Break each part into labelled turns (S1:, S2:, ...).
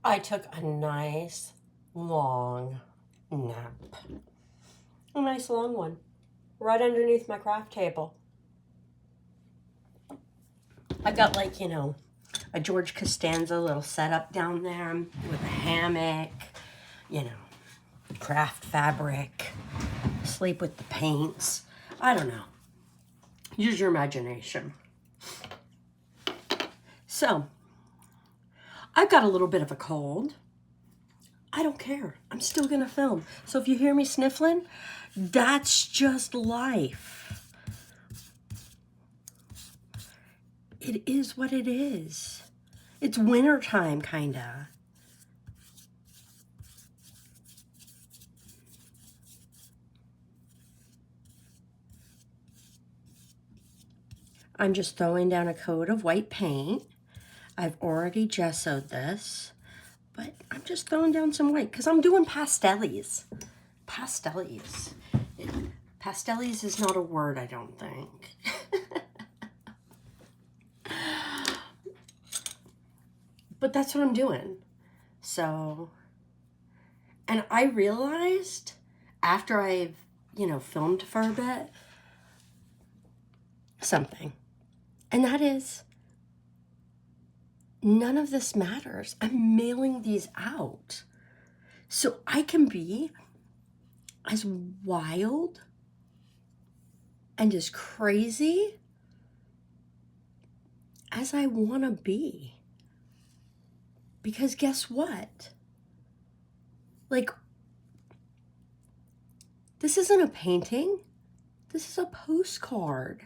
S1: I took a nice long nap. A nice long one. Right underneath my craft table. I've got like, a George Costanza little setup down there with a hammock, craft fabric, sleep with the paints. I don't know. Use your imagination. So, I've got a little bit of a cold. I don't care. I'm still going to film. So if you hear me sniffling, that's just life. It is what it is. It's wintertime, kind of. I'm just throwing down a coat of white paint. I've already gessoed this, but I'm just throwing down some white because I'm doing pastellis. Pastellis. Pastellis is not a word, I don't think. But that's what I'm doing. So, and I realized after I've, filmed for a bit, something. And that is, none of this matters. I'm mailing these out. So I can be as wild and as crazy as I want to be. Because guess what? Like, this isn't a painting. This is a postcard.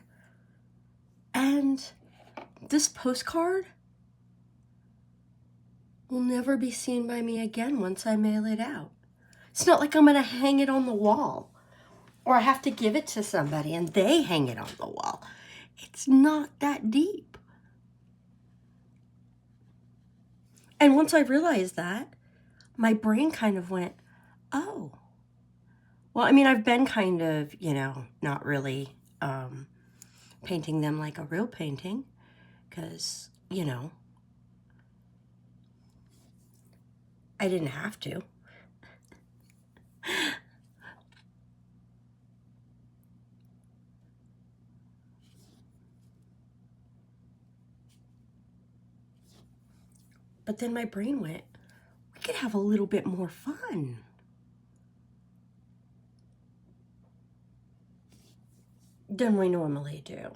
S1: And this postcard will never be seen by me again once I mail it out. It's not like I'm going to hang it on the wall or I have to give it to somebody and they hang it on the wall. It's not that deep. And once I realized that, my brain kind of went, oh. Well, I mean, I've been kind of, not really painting them like a real painting because, I didn't have to. But then my brain went, we could have a little bit more fun. Than we normally do.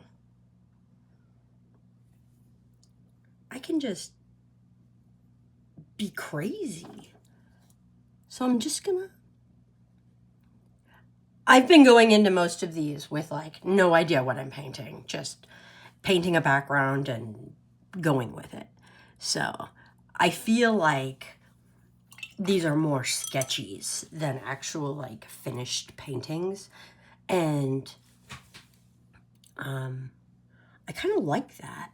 S1: I can just be crazy. So I'm just gonna... I've been going into most of these with like no idea what I'm painting, just painting a background and going with it. So I feel like these are more sketchies than actual like finished paintings. And I kind of like that.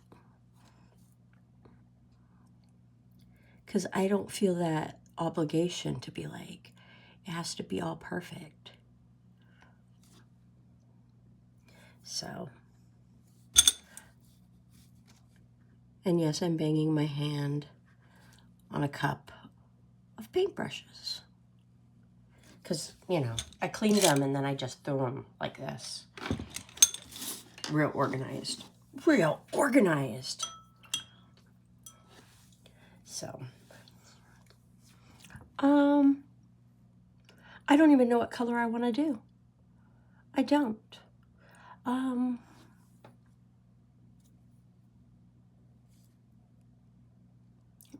S1: Because I don't feel that obligation to be like, it has to be all perfect. So, and yes, I'm banging my hand on a cup of paintbrushes. Because, I cleaned them and then I just threw them like this. Real organized. Real organized. So, I don't even know what color I want to do. I don't.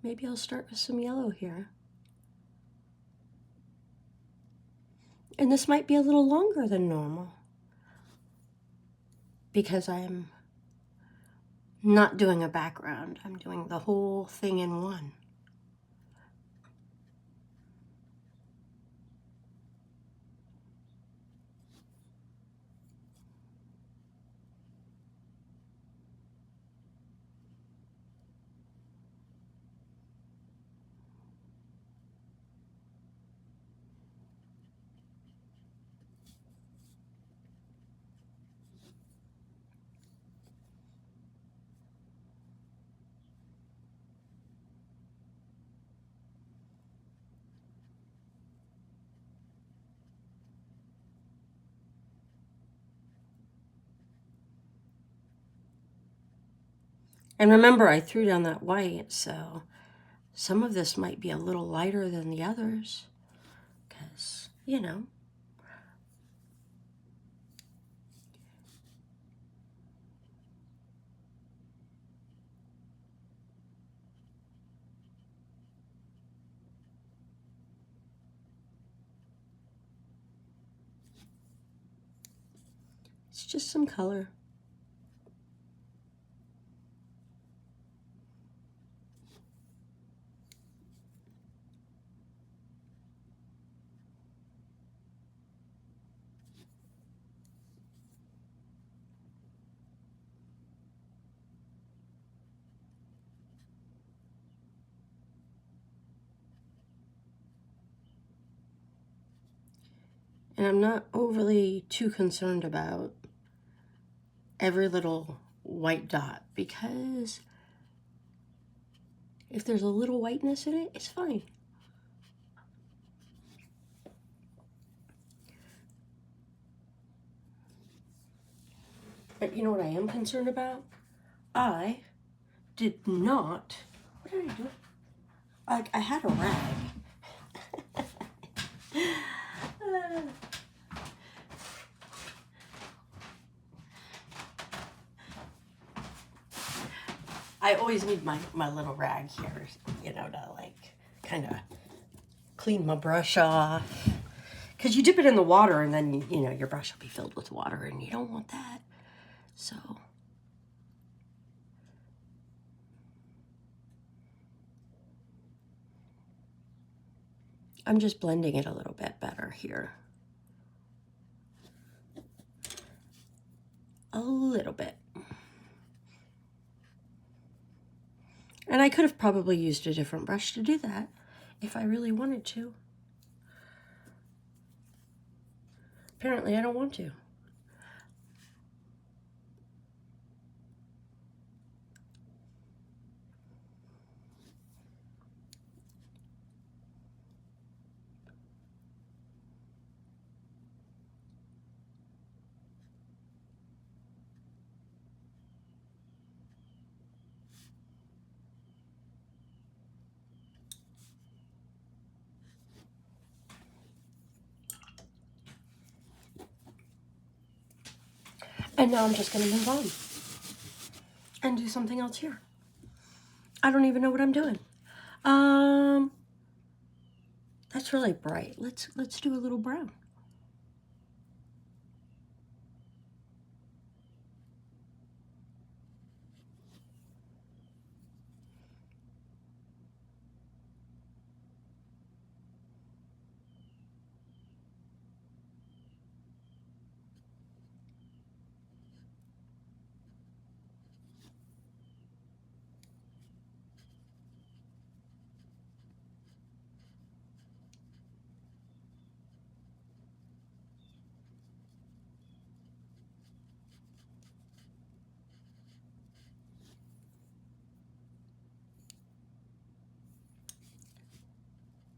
S1: Maybe I'll start with some yellow here. And this might be a little longer than normal because I'm not doing a background. I'm doing the whole thing in one. And remember, I threw down that white, so some of this might be a little lighter than the others. Because, you know. It's just some color. And I'm not overly too concerned about every little white dot, because if there's a little whiteness in it, it's fine. But you know what I am concerned about? I did not, what did I do? I had a rag. I always need my little rag here, you know, to like kind of clean my brush off. Because you dip it in the water and then, you know, your brush will be filled with water and you don't want that. So I'm just blending it a little bit better here. A little bit. And I could have probably used a different brush to do that if I really wanted to. Apparently I don't want to. And now I'm just going to move on and do something else here. I don't even know what I'm doing. That's really bright. Let's do a little brown.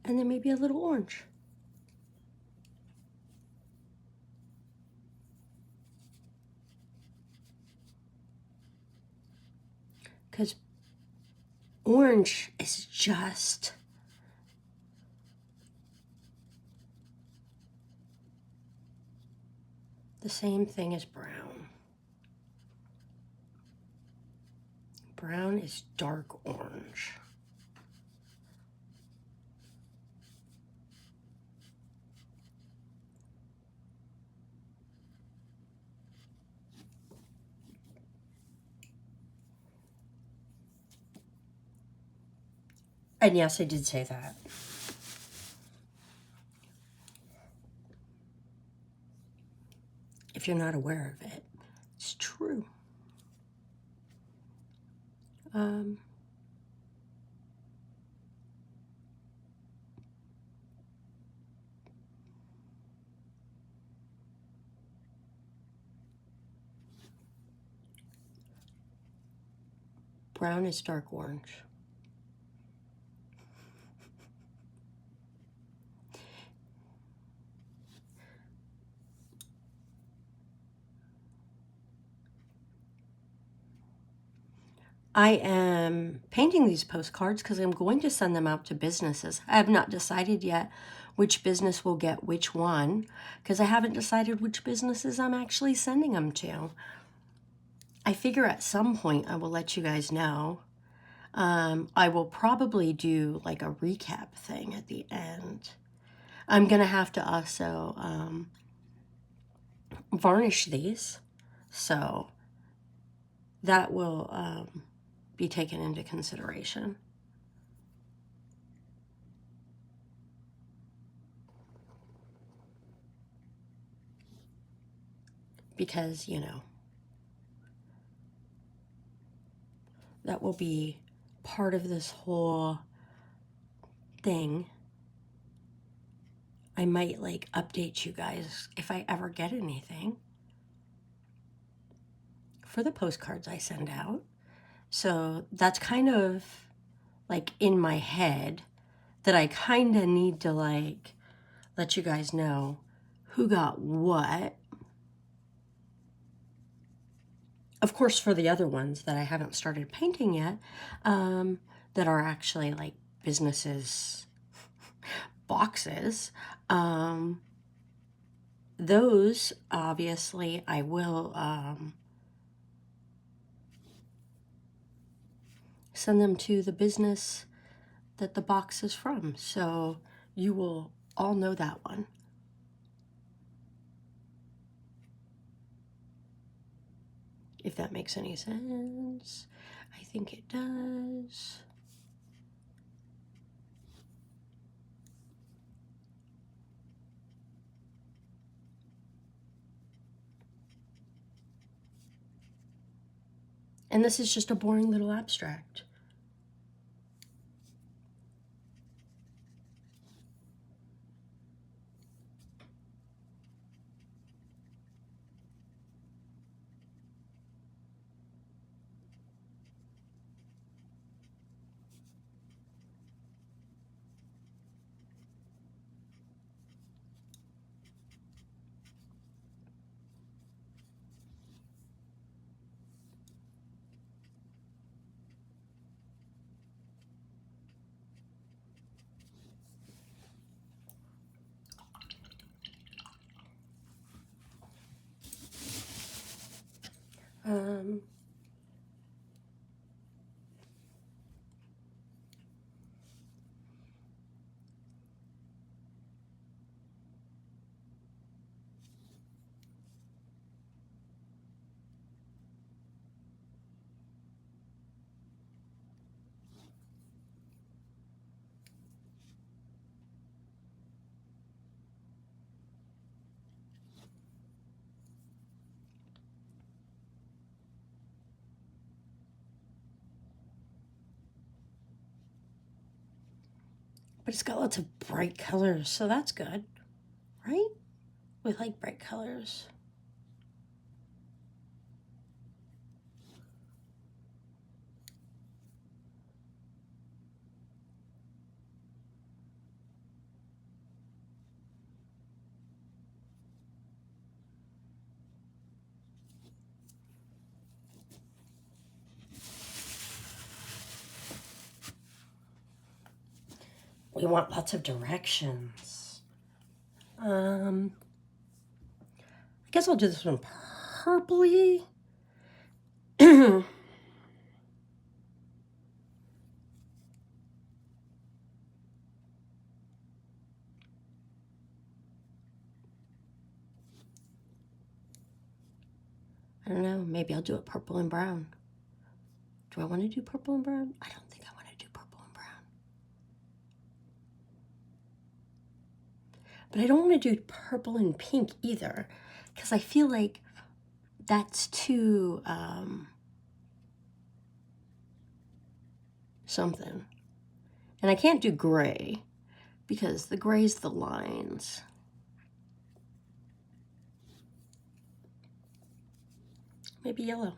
S1: And then maybe a little orange. Because orange is just the same thing as brown. Brown is dark orange. And yes, I did say that. If you're not aware of it, it's true. Brown is dark orange. I am painting these postcards because I'm going to send them out to businesses. I have not decided yet which business will get which one because I haven't decided which businesses I'm actually sending them to. I figure at some point I will let you guys know. I will probably do like a recap thing at the end. I'm going to have to also varnish these. So that will be taken into consideration. Because, you know, that will be part of this whole thing. I might like update you guys if I ever get anything for the postcards I send out. So that's kind of like in my head that I kind of need to like let you guys know who got what. Of course, for the other ones that I haven't started painting yet, that are actually like businesses boxes, those obviously I will send them to the business that the box is from. So you will all know that one. If that makes any sense. I think it does. And this is just a boring little abstract. Um, but it's got lots of bright colors, so that's good, right? We like bright colors. We want lots of directions. I guess I'll do this one purpley. I don't know, maybe I'll do it purple and brown. Do I want to do purple and brown? I don't think I want to do purple and brown. But I don't want to do purple and pink either, because I feel like that's too something. And I can't do gray, because the gray's the lines. Maybe yellow.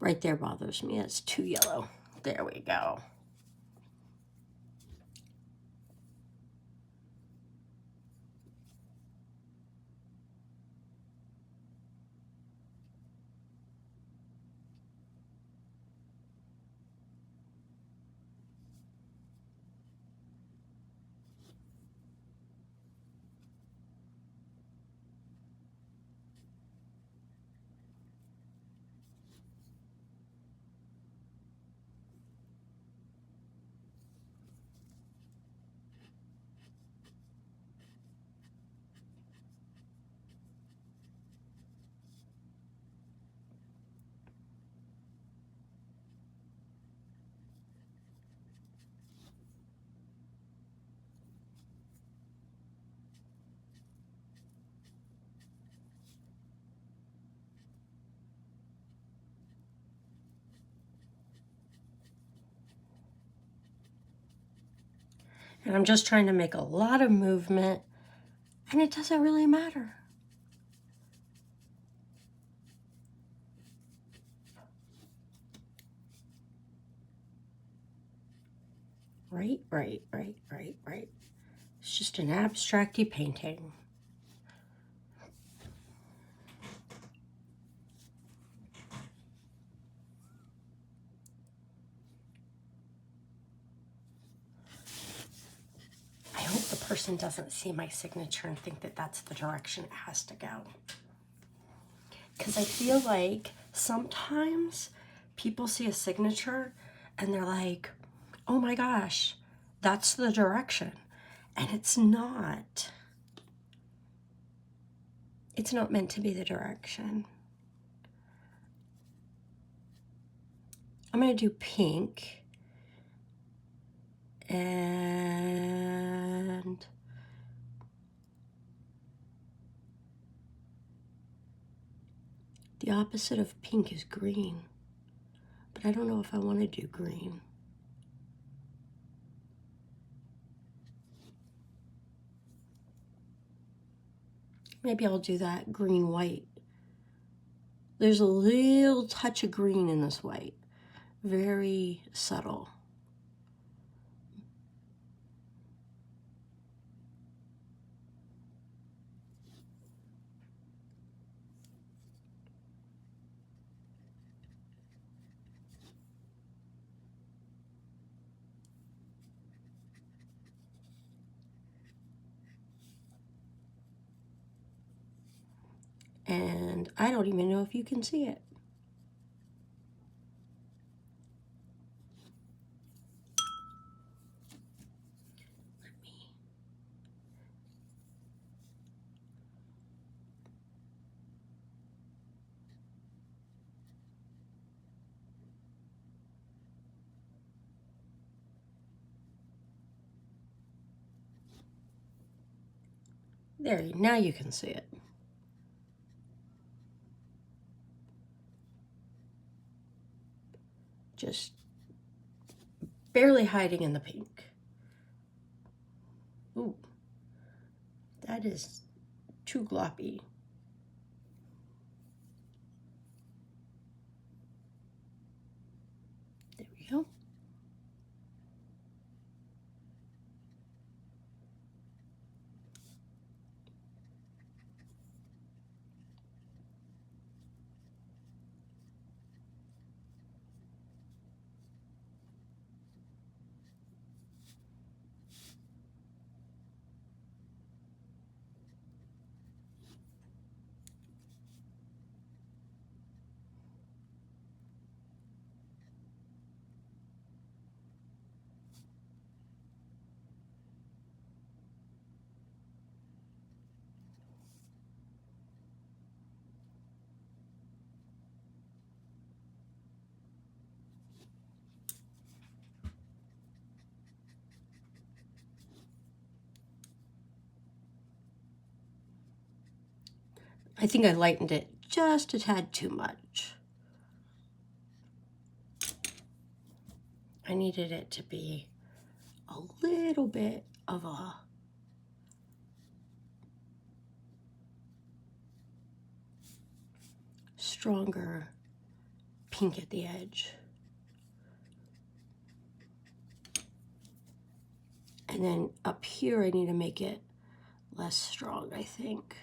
S1: Right there bothers me. It's too yellow. There we go. And I'm just trying to make a lot of movement, and it doesn't really matter. Right. It's just an abstracty painting. I hope the person doesn't see my signature and think that that's the direction it has to go. Because I feel like sometimes people see a signature and they're like, oh my gosh, that's the direction. And it's not. It's not meant to be the direction. I'm going to do pink. And the opposite of pink is green. But I don't know if I want to do green. Maybe I'll do that green-white. There's a little touch of green in this white. Very subtle. And I don't even know if you can see it. There, now you can see it. Just barely hiding in the pink. Ooh, that is too gloppy. There we go. I think I lightened it just a tad too much. I needed it to be a little bit of a stronger pink at the edge. And then up here I need to make it less strong, I think.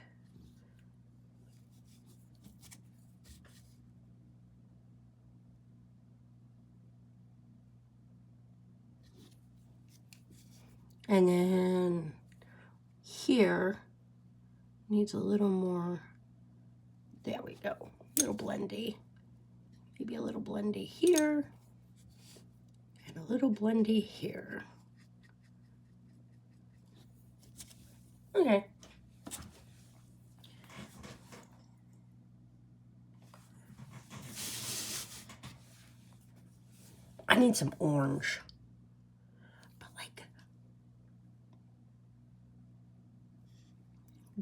S1: And then here needs a little more, there we go, a little blendy. Maybe a little blendy here and a little blendy here. Okay. I need some orange, but like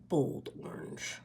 S1: bold orange.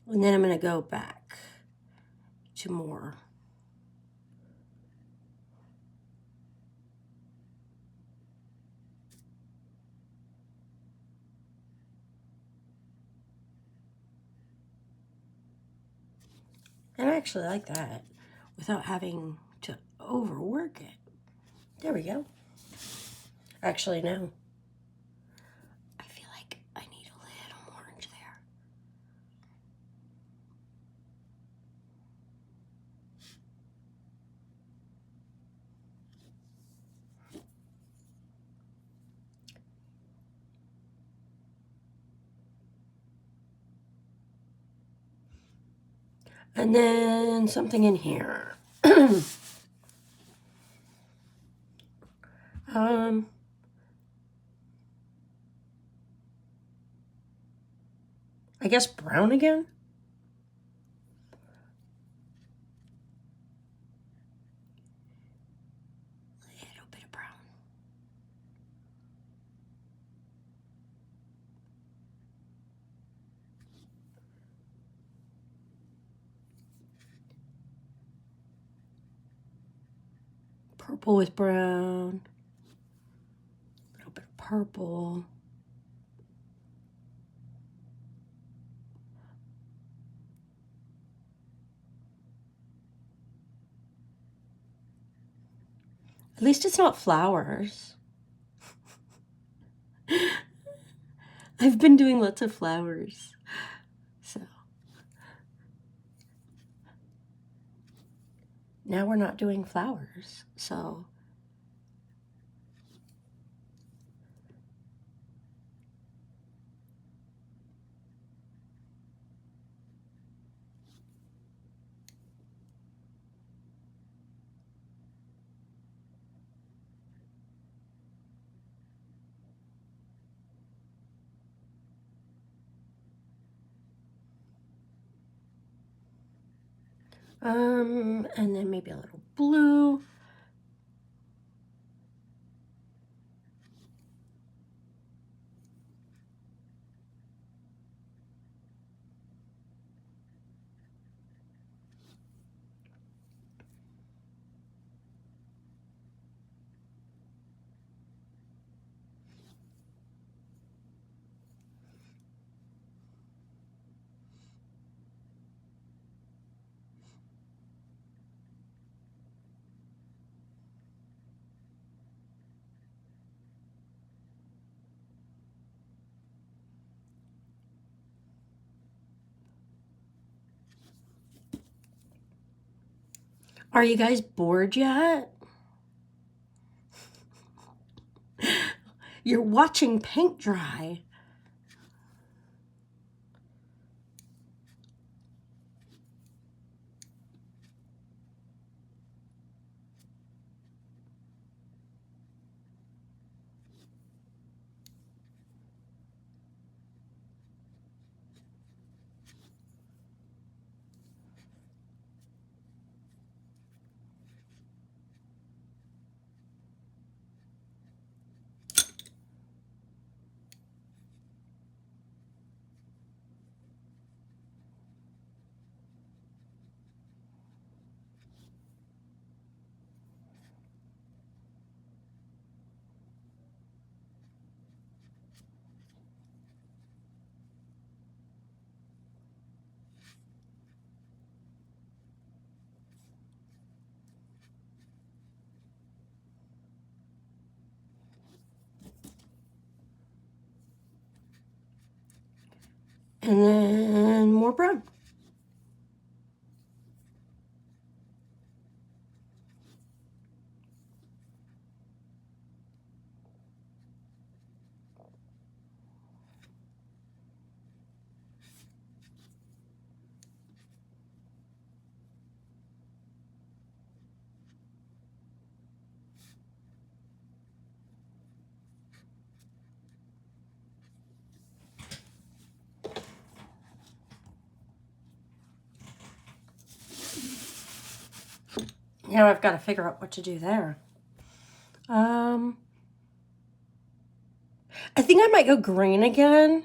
S1: And then I'm going to go back to more. And I actually like that without having to overwork it. There we go. Actually, no. I feel like I need a little orange there. And then something in here. I guess brown again? A little bit of brown. Purple with brown. A little bit of purple. At least it's not flowers. I've been doing lots of flowers. So now we're not doing flowers. So and then maybe a little blue. Are you guys bored yet? You're watching paint dry. And then more brown. Now I've got to figure out what to do there. I think I might go green again,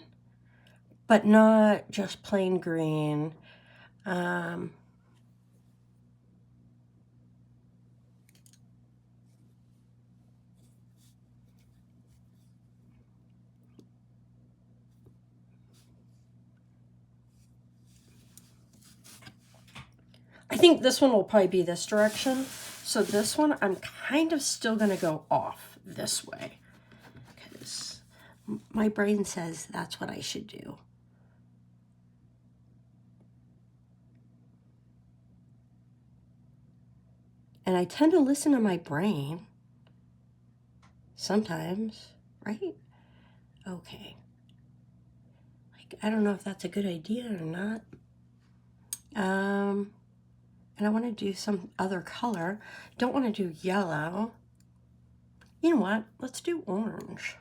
S1: but not just plain green. I think this one will probably be this direction. So this one, I'm kind of still going to go off this way, because my brain says that's what I should do. And I tend to listen to my brain sometimes, right? Okay. Like, I don't know if that's a good idea or not. And I want to do some other color. Don't want to do yellow. You know what? Let's do orange.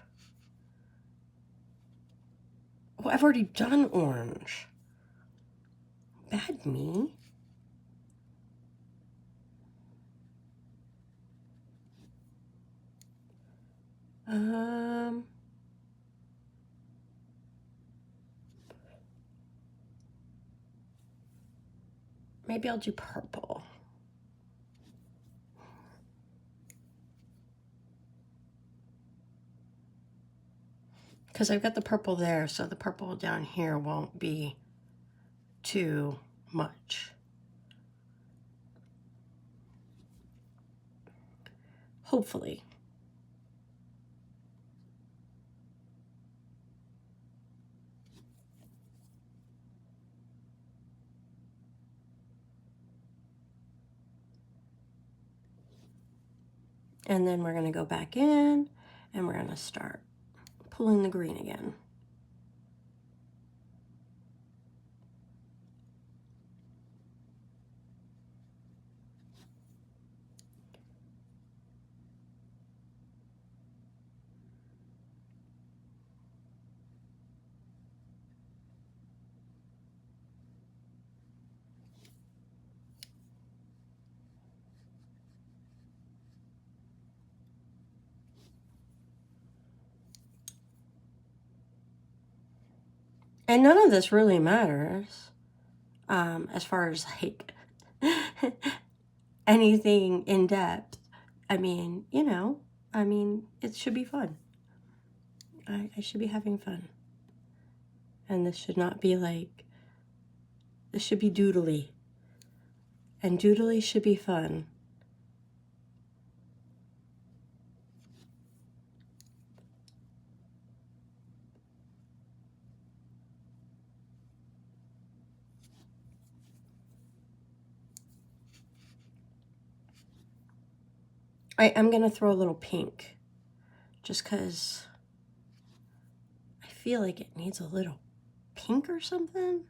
S1: Oh, I've already done orange. Bad me. Maybe I'll do purple. Because I've got the purple there, so the purple down here won't be too much. Hopefully. And then we're going to go back in and we're going to start pulling the green again. And none of this really matters as far as like anything in depth. I mean, you know, it should be fun. I should be having fun. And this should not be like, this should be doodly. And doodly should be fun. I'm going to throw a little pink, just because I feel like it needs a little pink or something.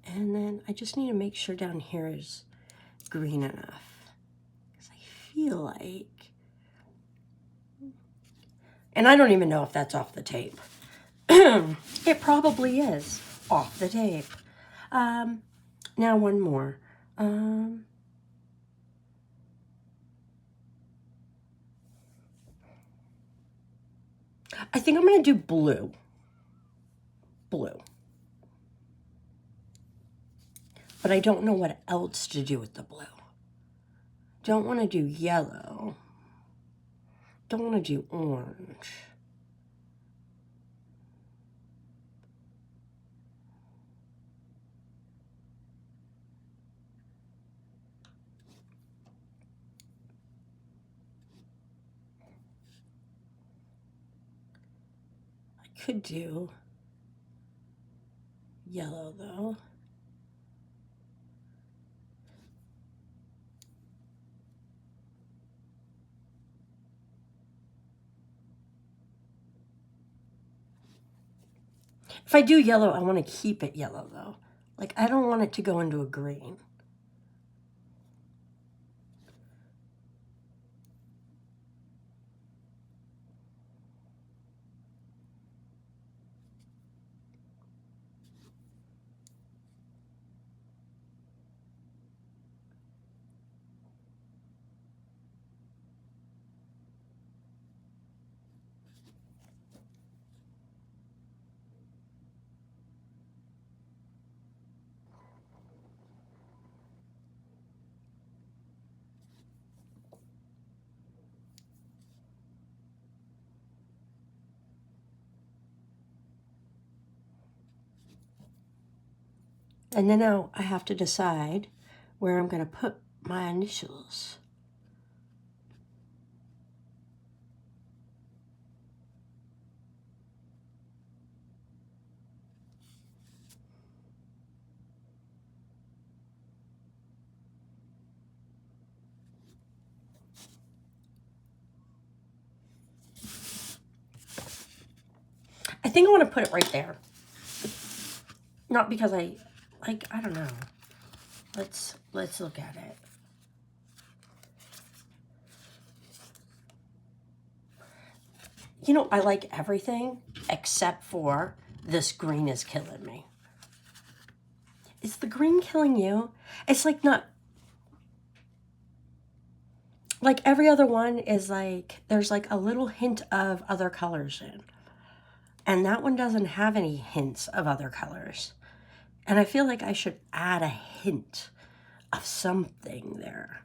S1: And then I just need to make sure down here is green enough, because I feel like, and I don't even know if that's off the tape. It probably is off the tape. Now one more. I think I'm going to do blue. Blue. But I don't know what else to do with the blue. Don't want to do yellow. Don't want to do orange. Could do yellow though. If I do yellow, I want to keep it yellow though. Like, I don't want it to go into a green. And then now I have to decide where I'm going to put my initials. I think I want to put it right there. Not because I don't know. Let's look at it. You know, I like everything except for this green is killing me. Is the green killing you? It's like not, like every other one is like, there's like a little hint of other colors in. And that one doesn't have any hints of other colors. And I feel like I should add a hint of something there.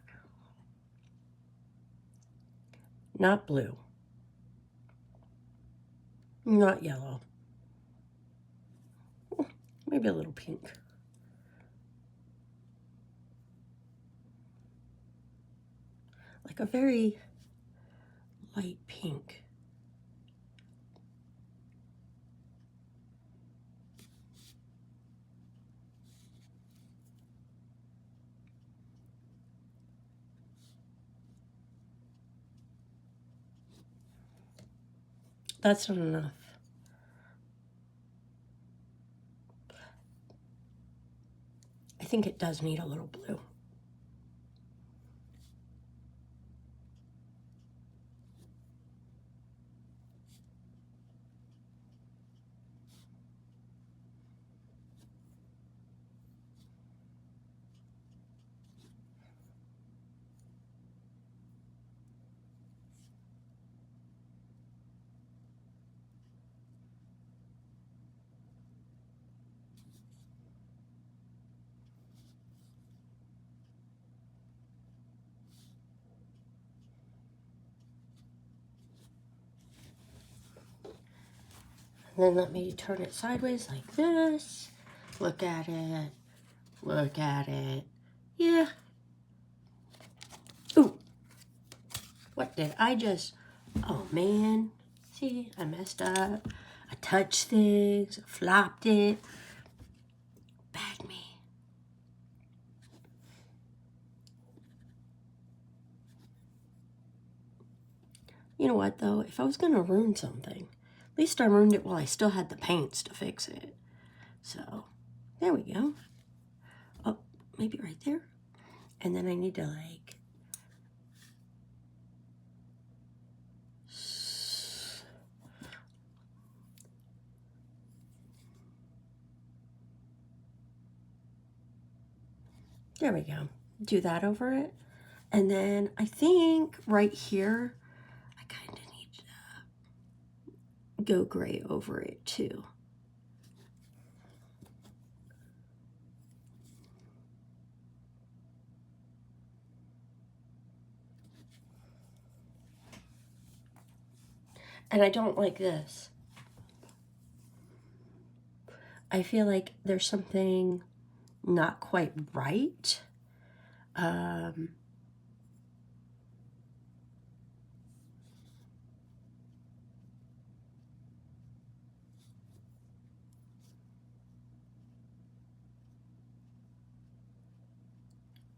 S1: Not blue. Not yellow. Maybe a little pink. Like a very light pink. That's not enough. I think it does need a little blue. And then let me turn it sideways like this. Look at it. Look at it. Yeah. Ooh. What did I just... Oh, man. See, I messed up. I touched things. Flopped it. Bad me. You know what, though? If I was going to ruin something, at least I ruined it while I still had the paints to fix it. So, there we go. Oh, maybe right there. And then I need to, like... There we go. Do that over it. And then I think right here, I kind of need to go gray over it too. And I don't like this. I feel like there's something not quite right.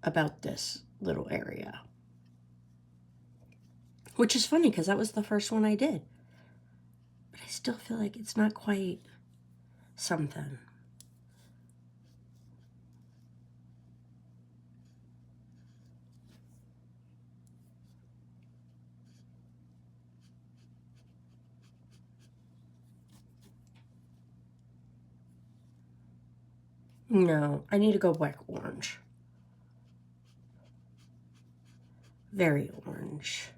S1: about this little area. Which is funny because that was the first one I did. But I still feel like it's not quite something. No, I need to go back orange. Very orange.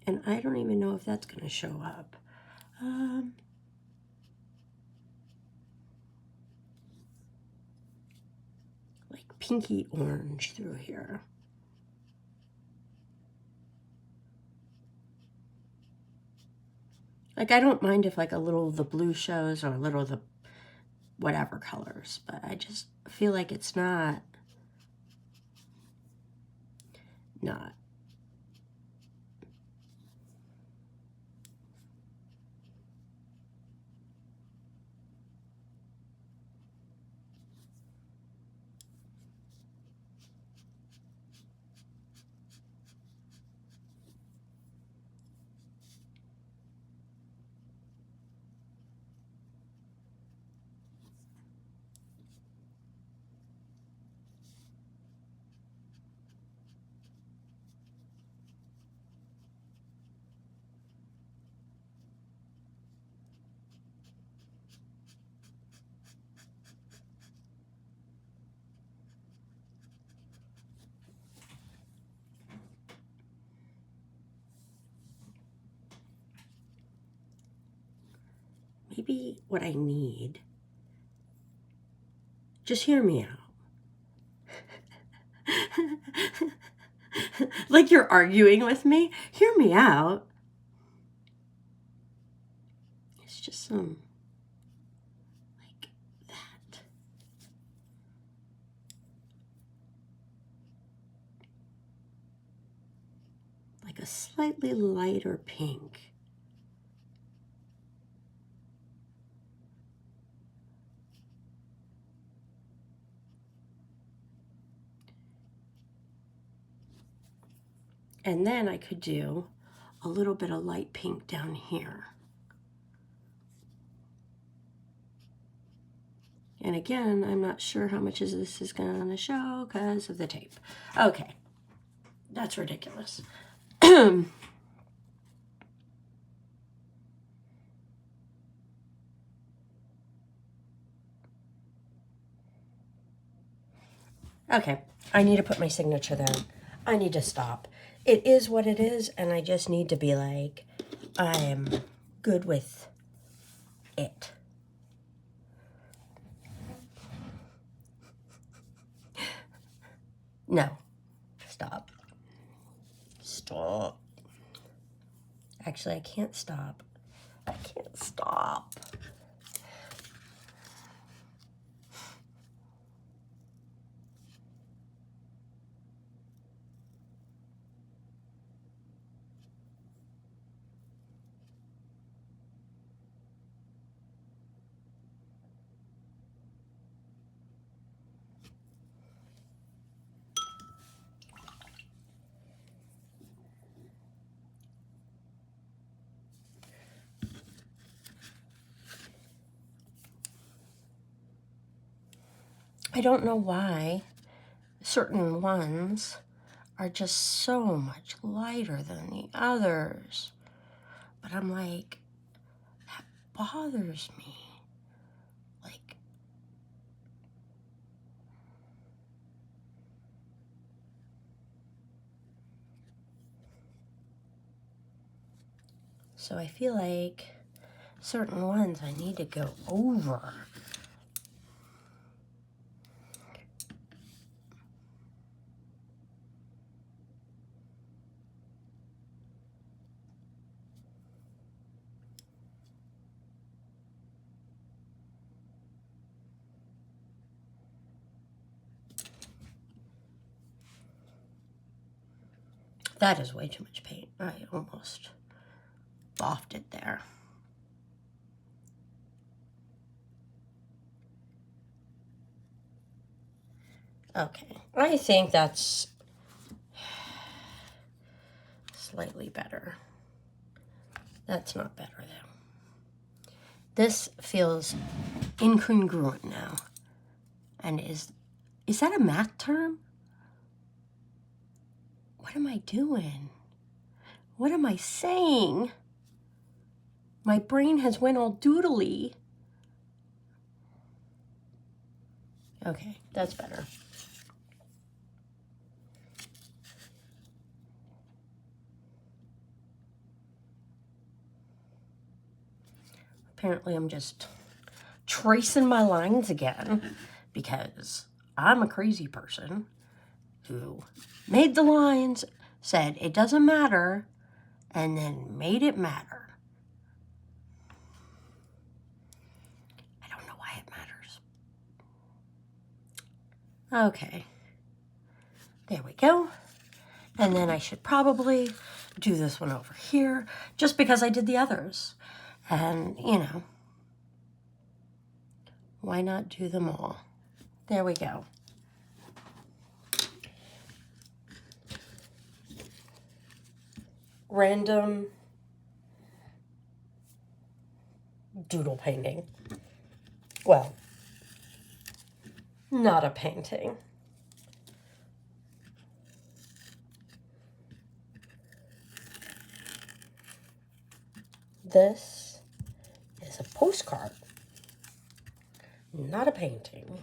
S1: And I don't even know if that's going to show up. Like pinky orange through here. Like, I don't mind if like a little of the blue shows or a little of the whatever colors, but I just feel like it's not. Maybe what I need, just hear me out. Like you're arguing with me? Hear me out. It's just some, like that. Like a slightly lighter pink. And then I could do a little bit of light pink down here. And again, I'm not sure how much of this is going to show because of the tape. Okay, that's ridiculous. Okay, I need to put my signature there. I need to stop. It is what it is, and I just need to be like, I am good with it. No. Stop. Stop. Actually, I can't stop. I can't stop. I don't know why certain ones are just so much lighter than the others. But I'm like, that bothers me. Like, so I feel like certain ones I need to go over. That is way too much paint. I almost boffed it there. Okay, I think that's slightly better. That's not better though. This feels incongruent now. And is that a math term? What am I doing? What am I saying? My brain has went all doodly. Okay, that's better. Apparently I'm just tracing my lines again because I'm a crazy person who made the lines, said it doesn't matter, and then made it matter. I don't know why it matters. Okay. There we go. And then I should probably do this one over here just because I did the others. And, you know, why not do them all? There we go. Random doodle painting. Well, not a painting. This is a postcard, not a painting.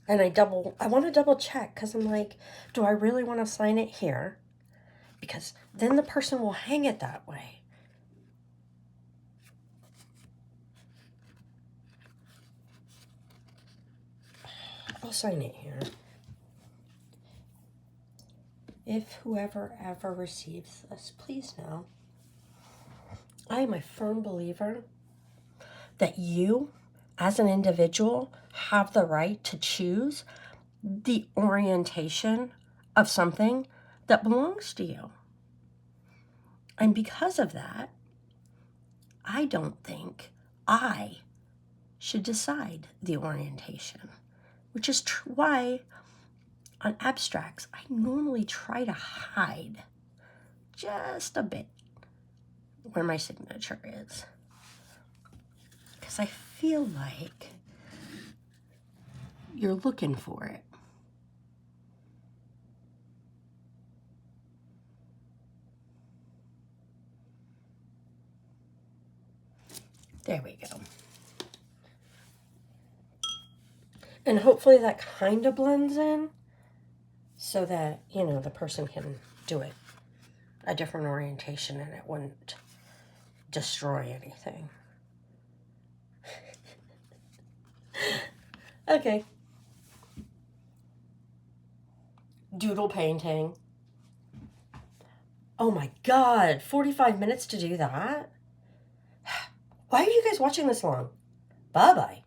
S1: And I want to double check because I'm like, do I really want to sign it here? Because then the person will hang it that way. I'll sign it here. If whoever ever receives this, please know, I am a firm believer that you, as an individual, have the right to choose the orientation of something that belongs to you. And because of that, I don't think I should decide the orientation, which is why on abstracts, I normally try to hide just a bit where my signature is. Because I feel like you're looking for it. There we go. And hopefully that kind of blends in so that, you know, the person can do it a different orientation and it wouldn't destroy anything. Okay. Doodle painting. Oh my God, 45 minutes to do that? Why are you guys watching this long? Bye-bye.